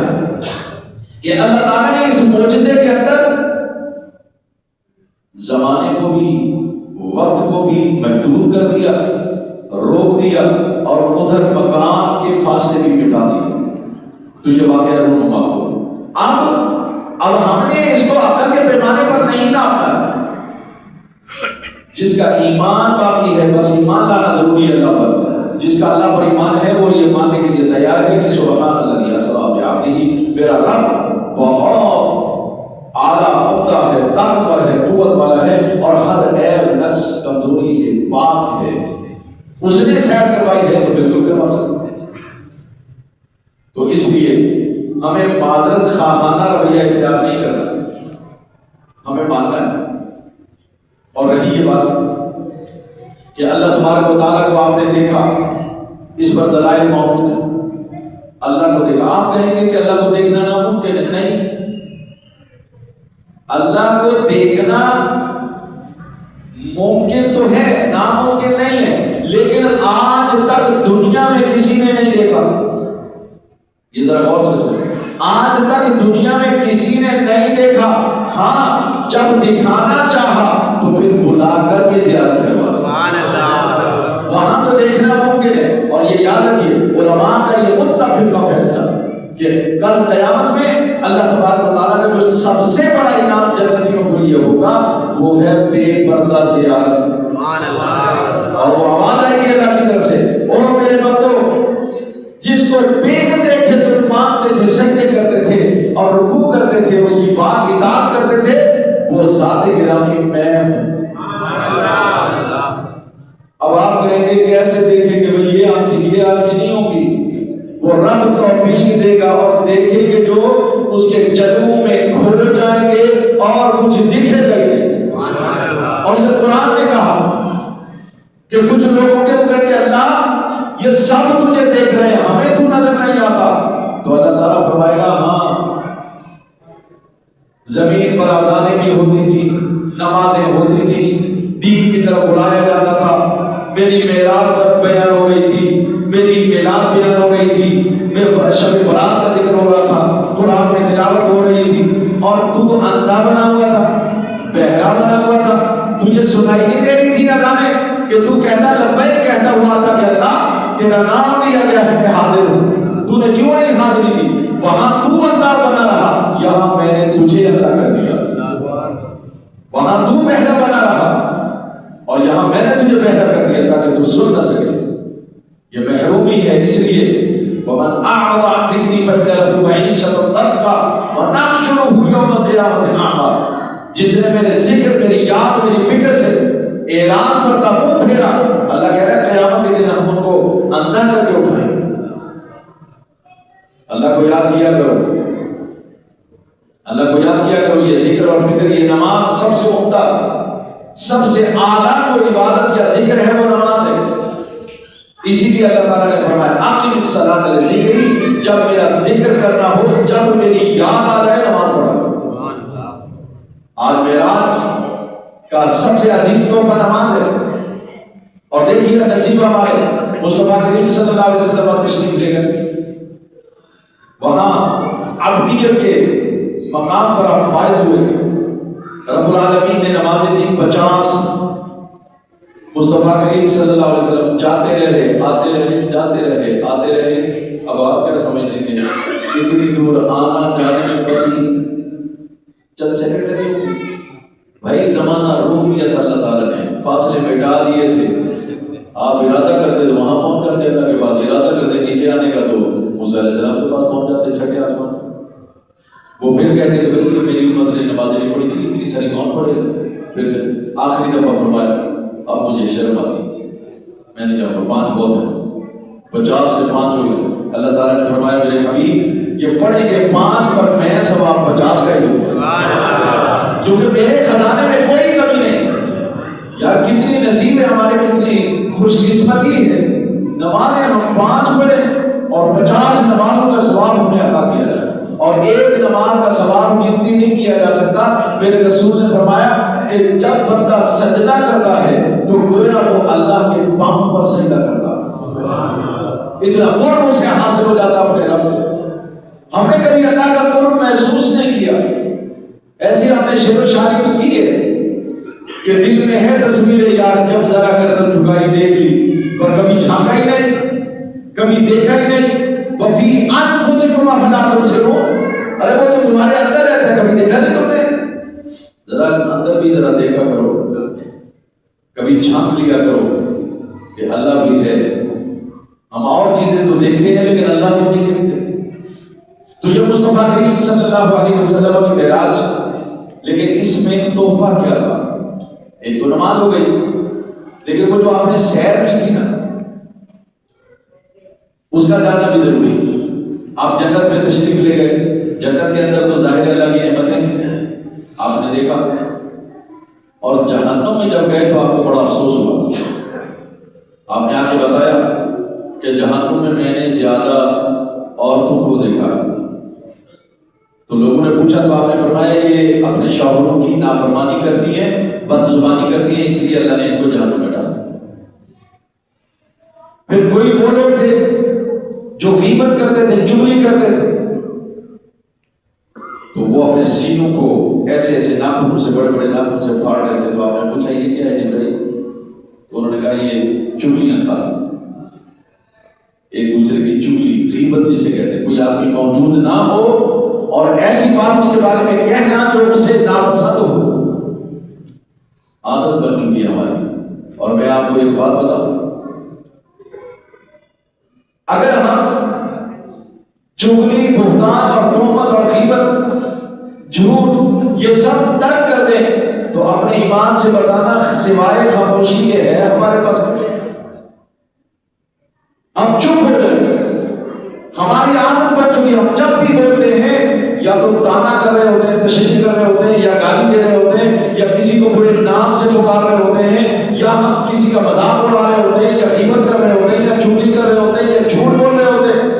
کہ اللہ تعالیٰ نے اس معجزے کے اندر زمانے کو بھی, وقت کو بھی محدود کر دیا, روک دیا, اور ادھر مکان کے فاصلے بھی مٹا دیے. تو یہ واقعہ رونما ہو. اب ہم نے اس کو عقل کے پیمانے پر نہیں ناپنا. جس کا ایمان باقی ہے بس ایمان لانا ضروری ہے اللہ پر. جس کا اللہ پر ایمان ہے وہ یہ ماننے کے لیے تیار ہے کہ سبحان اللہ اسریٰ بعبدہ, میرا رب بہت اعلیٰ عہدہ ہے, طاقتور ہے, قوت والا ہے, اور ہر عیب, نقص, کمزوری سے پاک ہے. اس نے سیر کروائی ہے تو بالکل کروا سکتا ہے. تو اس لیے ہمیں معذرت خواہانہ رویہ اختیار نہیں کرنا, ہمیں ماننا ہے. اور رہی یہ بات کہ اللہ تبارک و تعالیٰ کو آپ نے دیکھا, اس پر دلائل موجود ہیں. اللہ کو دیکھا. آپ کہیں گے کہ اللہ کو دیکھنا ناممکن ہے. نہیں، اللہ کو دیکھنا ممکن تو ہے، ناممکن نہیں ہے، لیکن آج تک دنیا میں کسی نے نہیں دیکھا. یہ ذرا غور سے سنو، آج تک دنیا میں کسی نے نہیں دیکھا. ہاں، جب دکھانا چاہا تو پھر بلا کر کے زیارت کروا. سبحان اللہ. وہاں تو دیکھنا ممکن ہے. اور یہ یاد رکھیے، علماء کا یہ متفقہ فیصلہ کہ کل قیامت میں اللہ تبارک و تعالیٰ کا جو سب سے بڑا انعام جنتیوں کو یہ ہوگا وہ ہے بے پردہ زیارت. سبحان اللہ. اور وہ آواز آئے گی اللہ کی طرف سے، اور میرے بندو، جس کو بیگ دیکھے تم مانتے تھے، سجدے کرتے تھے اور رکوع کرتے تھے، اس کی بات اطاعت کرتے تھے، وہ ذات گرامی میں ہوں. اب آپ کہیں گے کیسے دیکھیں گے؟ بھئی یہ آنکھیں نہیں ہوں گی. وہ رب توفیق دے گا اور دیکھیں گے جو اس کے جلووں میں کھل جائیں گے اور کچھ دکھے گا نہیں. اور یہ قرآن نے کہا کہ کچھ لوگوں کے کہتے ہیں اللہ یہ سب تجھے دیکھ رہے ہیں، ہمیں تو نظر نہیں آتا. تو اللہ تعالیٰ فرمائے گا ہاں، زمین پر اذانیں بھی ہوتی تھی، نمازیں ہوتی تھی، دین کی طرف بلایا جاتا تھا، میری معراج بیان ہو رہی تھی، میری میلاد بیان ہو رہی تھی، شب برات کا ذکر ہو رہا تھا، قرآن میں تلاوت ہو رہی تھی، اور تو اندھا بنا ہوا تھا، بہرا بنا ہوا تھا، تجھے سنائی نہیں دے رہی تھی اذانیں کہ تو کہتا لبیک کہتا ہوا تھا کہ اللہ تیرا نام لیا گیا ہے، میں حاضر ہوں. تو نے کیوں نہیں حاضری دی؟ وہاں تو اندھا بنا رہا، یہاں میں نے تجھے اندھا کر دیا. وہاں تو بہرا بنا رہا اور یہاں میں نے تجھے بہرا کر دیا تاکہ تو سن نہ سکے. یہ محرومی ہے. اس لیے وَمَنْ أَعْرَضَ عَنْ ذِكْرِي فَإِنَّ لَهُ مَعِيشَةً ضَنكًا وَنَحْشُرُهُ يَوْمَ الْقِيَامَةِ أَعْمَىٰ. جس نے میرے ذکر، میری یاد، میری فکر سے اعراض کرتا، منہ پھیرا، اللہ کہہ رہا ہے قیامت کے دن ہم ان کو اندھا کر کے اٹھائیں. اللہ کو یاد کیا کرو، اللہ کو یاد کیا کرو. یہ ذکر اور فکر، یہ نماز سب سے عمدہ، سب سے اعلیٰ جو عبادت یا ذکر ہے وہ نماز ہے. اسی لیے اللہ تعالیٰ نے فرمایا اقم الصلاۃ لذکری، جب میرا ذکر کرنا ہو، جب میری یاد آ جائے نماز پڑھا کرو. آج معراج کا سب سے عظیم تحفہ نماز ہے. اور دیکھیے نصیب ہمارے مصطفیٰ کریم صلی اللہ علیہ وسلم تشریف لے گئے، وہاں عبدیت کے مقام پر آپ فائز ہوئے. رب العالمین نے نمازیں دی 50. مصطفیٰ کریم صلی اللہ علیہ وسلم جاتے رہے، آتے رہے، جاتے رہے، آتے رہے. اب آپ کیا سمجھیں گے؟ اتنی دور آنا جانے میں بسی چند سیکنڈ لگے. بھائی زمانہ روک دیا تھا اللہ تعالیٰ نے، فاصلے مٹا دیے تھے. آپ ارادہ کرتے تو وہاں پہنچ جاتے، اللہ کے بعد ارادہ کرتے نیچے آنے کا تو موسیٰ علیہ السلام کے پاس پہنچ جاتے چھٹے آسمان. وہ پھر کہتے کہ بھائی میری امت نے نماز نہیں پڑھی تھی، اتنی ساری کون پڑھے؟ پھر آخری دفعہ فرمایا اب مجھے شرم آتی، میں نے کہا 5 بہت ہے، 50 سے 5 ہو گئے. اللہ تعالیٰ نے فرمایا میرے حبیب یہ پڑھیں گے 5 پر میں ثواب 50 کا ہی ہوں، کیونکہ میرے خزانے میں کوئی کمی نہیں. یار کتنی نصیب ہے ہمارے، کتنی خوش قسمتی ہے. نمازیں ہم 5 پڑھیں اور 50 نمازوں کا ثواب ہمیں عطا کیا جائے. اور ایک نماز کا ثواب گنتی نہیں کیا جا سکتا. میرے رسول نے فرمایا کہ جب بندہ سجدہ کرتا ہے تو گویا وہ اللہ کے پاؤں پر سجدہ کرتا ہے، اتنا قرب اسے حاصل ہو جاتا اپنے رب سے. ہم نے کبھی اللہ کا قرب محسوس نہیں کیا. ایسی ہم نے شعر و شاعری تو کی ہے کہ دل میں ہے تصویر یار، جب ذرا گردن جھکائی دیکھ لی، پر کبھی جھانکا ہی نہیں، کبھی دیکھا ہی نہیں. وفی انفسکم افلا تبصرون، ارے وہ تو تمہارے اندر رہتا ہے، کبھی دیکھا نہیں تم نے؟ ذرا اندر بھی ذرا دیکھا کرو، کبھی جھانک لیا کرو کہ اللہ بھی ہے. ہم اور چیزیں تو دیکھتے ہیں لیکن اللہ کو نہیں دیکھتے. تو یہ مصطفیٰ کریم صلی اللہ علیہ وسلم کی معراج، لیکن اس میں تحفہ کیا تھا؟ ایک تو نماز ہو گئی، لیکن وہ جو آپ نے سیر کی تھی نا، اس کا جاننا بھی ضروری ہے. آپ جنت میں تشریف لے گئے، جنت کے اندر تو ظاہر اللہ کی نعمتیں آپ نے دیکھا، اور جہنم میں جب گئے تو آپ کو بڑا افسوس ہوا. آپ نے آ کے بتایا کہ جہنم میں میں نے زیادہ عورتوں کو دیکھا تو لوگوں نے پوچھا تو آپ نے فرمایا یہ اپنے شوہروں کی نافرمانی کرتی ہیں، بد زبانی کرتی ہیں، اس لیے اللہ نے ان کو جہنم میں ڈالا۔ پھر کوئی وہ لوگ تھے جو غیبت کرتے تھے، چغلی کرتے تھے، تو وہ اپنے سینوں کو ایسے ایسے ناخنوں سے، بڑے بڑے ناخن سے پھاڑ رہے تھے۔ تو آپ نے پوچھا یہ کیا ہے جبرائیل؟ تو انہوں نے کہا یہ چغلیاں کھا، ایک دوسرے کی چغلی، غیبت جسے کہتے ہیں، کوئی آدمی موجود نہ ہو اور ایسی بات اس کے بارے میں کہنا جو اسے ناپسند ہو، عادت بن چکی ہے ہماری۔ اور میں آپ کو ایک بات بتاؤں، اگر ہم چغلی، بہتان اور تہمت اور غیبت، جھوٹ یہ سب ترک کر دیں تو اپنے ایمان سے بتانا سوائے خاموشی کے ہے ہمارے پاس۔ ہم چپ ہو جائیں، ہماری عادت بن چکی، ہم جب بھی بولتے ہیں یا تو تانا کر رہے ہوتے ہیں، تشریح کر رہے ہوتے ہیں، یا گالی دے رہے ہوتے ہیں، یا کسی کو برے نام سے پکار رہے ہوتے ہیں، یا ہم کسی کا مذاق اڑا رہے ہوتے ہیں، یا غیبت کر رہے ہوتے ہیں، یا چغلی کر رہے ہوتے ہیں، یا جھوٹ بول رہے ہوتے ہیں۔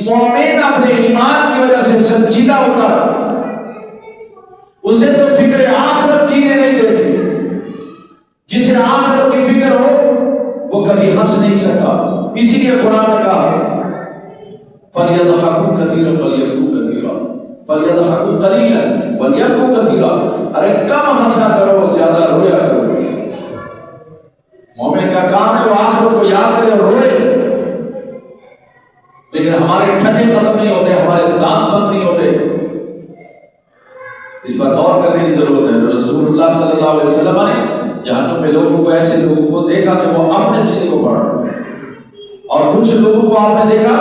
مومن اپنے ایمان کی وجہ سے سنجیدہ ہوتا ہے، اسے تو فکر آخرت جینے نہیں دیتی۔ جسے آخرت کی فکر ہو وہ کبھی ہنس نہیں سکتا، اسی لیے قرآن نے کہا فَلْيَضْحَكُوا كَثِيرًا وَلْيَبْكُوا كَثِيرًا فَلْيَضْحَكُوا قَلِيلًا وَلْيَبْكُوا كَثِيرًا۔ ارے کم ہنسا کرو، زیادہ رویا کرو۔ مومن کا کام ہے وہ آخرت کو یاد کرے اور روئے، لیکن ہمارے ٹھٹے ختم نہیں ہوتے، ہمارے دانت بند نہیں ہوتے۔ اس پر غور کرنے کی ضرورت ہے۔ رسول اللہ صلی اللہ علیہ وسلم نے جہنم میں لوگوں کو، ایسے لوگوں کو دیکھا کہ وہ اپنے سینے کو پاڑ رہے ہیں، اور کچھ لوگوں کو آپ نے دیکھا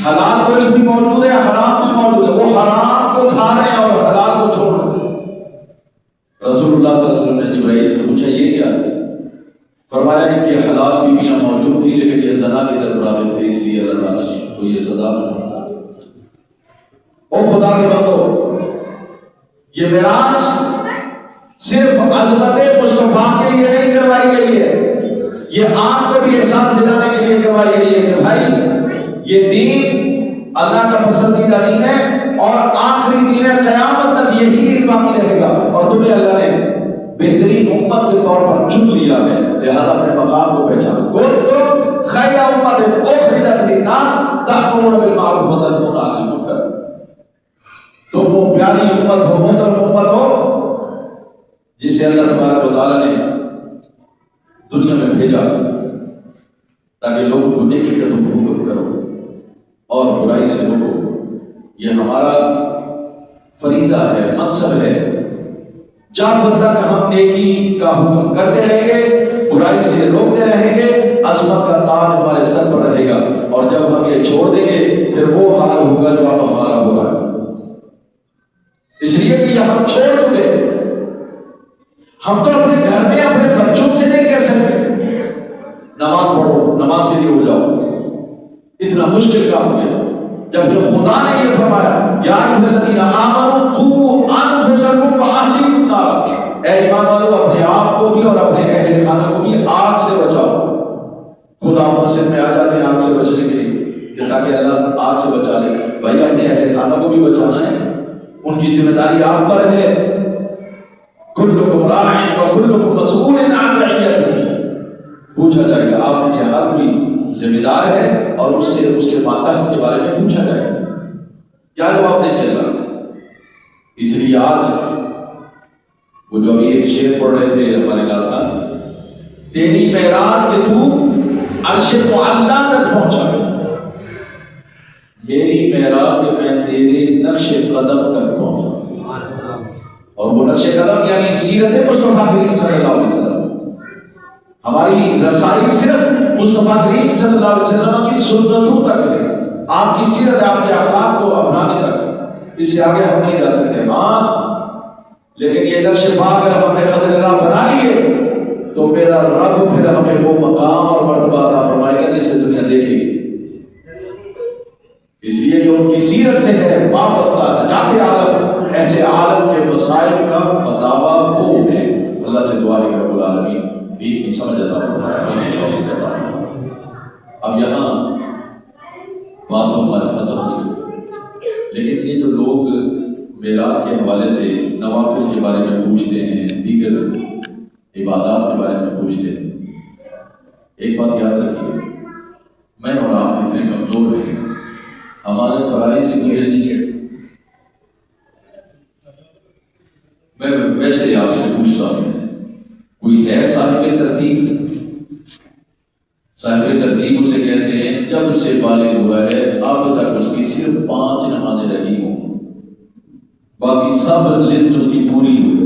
حلال گوشت بھی موجود ہے، حرام بھی موجود ہے، وہ حرام کو کھا رہے ہیں اور حلال کو چھوڑ رہے ہیں۔ رسول اللہ صلی اللہ علیہ وسلم نے جبرائیل سے پوچھا یہ کیا ہے؟ فرمایا کہ حلال بیویاں موجود تھی لیکن یہ زنا کی طرف راغب تھے، اس لیے اللہ تعالیٰ نے تو یہ سزا ملا۔ او خدا کے بندو، یہ معراج صرف عظمت مصطفیٰ کے لیے نہیں کروائی گئی ہے، یہ آپ کو بھی احساس دلانے کے لیے کروائی گئی ہے کہ بھائی یہ دین اللہ کا پسندیدہ دین ہے اور آخری دین ہے، قیامت تک یہی دین باقی رہے گا، اور تمہیں اللہ نے بہترین امت کے طور پر چن لیا ہے، لہذا اپنے مقام کو پہچانو۔ کنتم خیر امت اخرجت للناس تأمرون بالمعروف وتنهون عن المنکر۔ تم وہ پیاری امت ہو، محترم امت ہو جسے اللہ تبارک و تعالیٰ نے دنیا میں بھیجا تاکہ لوگوں کو نیکی کا تم حکم کرو اور برائی سے روکو۔ یہ ہمارا فریضہ ہے، منصب ہے۔ جب تک ہم نیکی کا حکم کرتے رہیں گے، برائی سے روکتے رہیں گے، عظمت کا تاج ہمارے سر پر رہے گا، اور جب ہم یہ چھوڑ دیں گے پھر وہ حال ہوگا جو اب ہمارا ہو رہا ہے۔ اس لیے کہ یہ ہم چھوڑ چکے، ہم تو اپنے گھر میں اپنے بچوں سے نہیں کہہ سکتے نماز پڑھو، نماز کے لیے ہو جاؤ، اتنا مشکل کام ہو گیا، جبکہ خدا نے یہ فرمایا یا ایھا الذین آمنوا قوا انفسکم واہلیکم نارا، اے ایمان والو اپنے آپ کو بھی اور اپنے اہل خانہ کو بھی آگ سے بچاؤ۔ خدا مسجد میں آ جاتے ہیں آگ سے بچنے کے لیے کہ تاکہ اللہ آگ سے بچا لے، بھائی اپنے اہل خانہ کو بھی بچانا ہے، ان کی ذمہ داری آپ پر ہے۔ کلکم راع وکلکم مسئول عن رعیتہ، پوچھا جائے گا، آپ میں سے ہر کوئی ذمہ دار ہے اور اس سے اس کے ماتحت کے بارے میں پوچھا جائے گا، کیا جواب دیں گے اللہ؟ اس لیے آج وہ جو ابھی ایک شعر پڑھ رہے تھے ہمارے ناظرین، تیری معراج کے تو عرش معلیٰ تک پہنچا گیا، میری معراج کے میں تیرے نقش قدم تک پہنچا، اور وہ نقش قدم یعنی سیرت مصطفیٰ کریم صلی اللہ علیہ وسلم۔ ہماری رسائی صرف مصطفیٰ کریم صلی اللہ علیہ وسلم کی سنتوں تک ہے، آپ کی سیرت، آپ کے اخلاق کو اپنانے تک، اس سے آگے ہم نہیں جا سکتے۔ ہاں لیکن یہ نقش پا کر ہم اپنے خطر راہ بنا لیے تو میرا رب پھر ہمیں وہ مقام اور مرتبہ عطا فرمائے گا جسے دنیا دیکھے گی۔ اس لیے جو ان کی سیرت سے ہے وابستہ نجات عالم، اہل عالم کے مسائل کا فتاوی وہ ہے۔ اللہ سے دعا ہے کہ رب العالمین دین کی سمجھ عطا فرمائے۔ اب یہاں کے بارے میں پوچھتے ہیں، دیگر عبادات کے بارے میں پوچھتے ہیں، ایک بات یاد رکھیے، میں اور آپ اتنے کمزور ہیں، ہمارے فرائض سے پورے نہیں ہے۔ میں ویسے آپ سے پوچھتا ہوں، کوئی ہے صاحب ترتیب؟ صاحب ترتیب اسے کہتے ہیں جب سے بالغ ہوا ہے اب تک اس کی صرف 5 نمازیں رہی ہوں، باقی سب لسٹ اس کی پوری ہوئی۔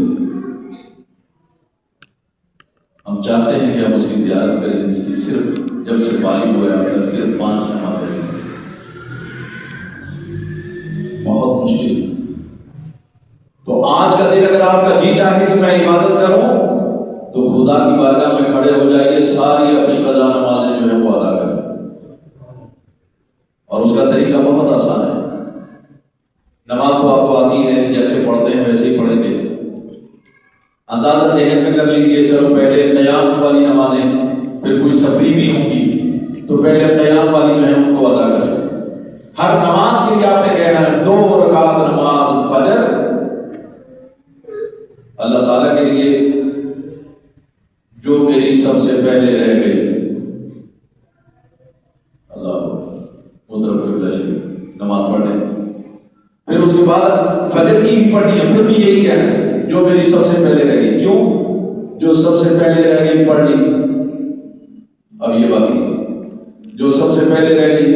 ہم چاہتے ہیں کہ ہم اس کی زیارت کریں، اس کی صرف جب سے بالغ ہوا ہے اب تک صرف 5 نمازیں رہی ہیں۔ بہت مشکل۔ تو آج کا دن اگر آپ کا جی چاہے کہ میں عبادت کروں تو خدا کی بارگاہ میں کھڑے ہو جائیے، ساری اپنی قضا نمازیں جو ہے وہ ادا کریں، اور اس کا طریقہ بہت آسان ہے۔ نماز تو آپ کو آتی ہے، جیسے پڑھتے ہیں ویسے ہی پڑھیں گے۔ اندازہ ذہن میں کر لیجیے، چلو پہلے قیام والی نمازیں، پھر کوئی سفری بھی ہوں گی تو پہلے قیام والی جو ہے ان کو ادا کریں۔ ہر نماز کے لیے آپ نے کہنا ہے 2 رکعت نماز فجر اللہ تعالیٰ کے لیے جو میری سب سے پہلے رہ گئی، اللہ نماز پڑھ لیں۔ پھر اس کے بعد فجر کی بھی پڑھنی ہے، پھر بھی یہی کہنا ہے جو میری سب سے پہلے رہ گئی۔ کیوں؟ جو سب سے پہلے رہ گئی پڑھ لی، اب یہ باقی جو سب سے پہلے رہ گئی،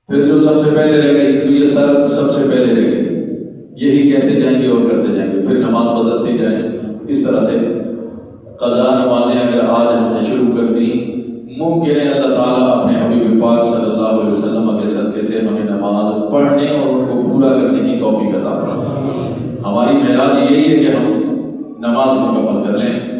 پھر جو سب سے پہلے رہ گئی، تو یہ سب سے پہلے رہ گئی، یہی کہتے جائیں گے اور کرتے جائیں گے، پھر نماز بدلتی جائیں۔ اس طرح سے قضا نمازیں اگر آج ہم نے شروع کر دی، ممکن ہے اللہ تعالیٰ اپنے حبیب پاک صلی اللہ علیہ وسلم کے صدقے سے ہمیں نماز پڑھنے اور ان کو پورا کرنے کی توفیق عطا فرمائے۔ ہماری معراج یہی ہے کہ ہم نماز مکمل کر لیں۔